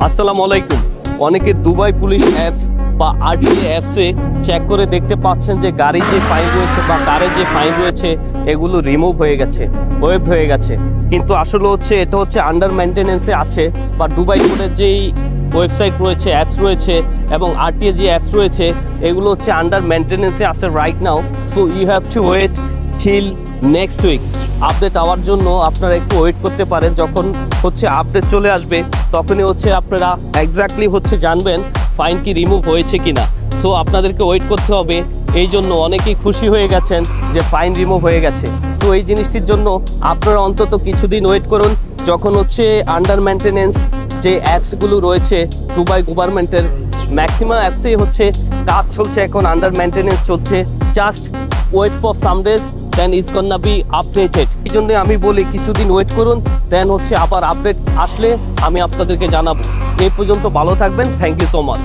আসসালামু আলাইকুম। অনেকে দুবাই পুলিশ অ্যাপস বা আরটিএ অ্যাপসে চেক করে দেখতে পাচ্ছেন যে গাড়ির যে ফাইন রয়েছে বা কারের যে ফাইন রয়েছে এগুলো রিমুভ হয়ে গেছে, ওয়েভ হয়ে গেছে। কিন্তু আসলে এটা হচ্ছে আন্ডার মেনটেনেন্সে আছে, বা দুবাই কোর্টের যেই ওয়েবসাইট রয়েছে, অ্যাপস রয়েছে এবং আরটিএ যে অ্যাপস রয়েছে এগুলো হচ্ছে আন্ডার মেনটেনেন্সে আছে right now. So you have to wait till next week. Update হওয়ার জন্য আপনারা একটু ওয়েট করতে পারেন। যখন আপডেট চলে আসবে তখনই আপনারা এক্স্যাক্টলি জানবেন ফাইন কি রিমুভ হয়েছে কিনা। সো আপনাদেরকে ওয়েট করতে হবে। এই জন্য অনেকেই খুশি হয়ে গেছেন যে ফাইন রিমুভ হয়ে গেছে। সো এই জিনিসটির জন্য আপনারা অন্তত কিছুদিন ওয়েট করুন। যখন আন্ডার মেনটেনেন্স যে অ্যাপসগুলো রয়েছে দুবাই গভর্নমেন্টের, ম্যাক্সিমাম অ্যাপসেই কাজ চলছে, এখন আন্ডার মেনটেনেন্স চলছে। Just wait for some days, then is gonna be updated. এই জন্য আমি বলি কিছুদিন ওয়েট করুন, দেন আবার আপডেট আসলে আমি আপনাদেরকে জানাবো। এই পর্যন্ত ভালো থাকবেন। Thank you so much.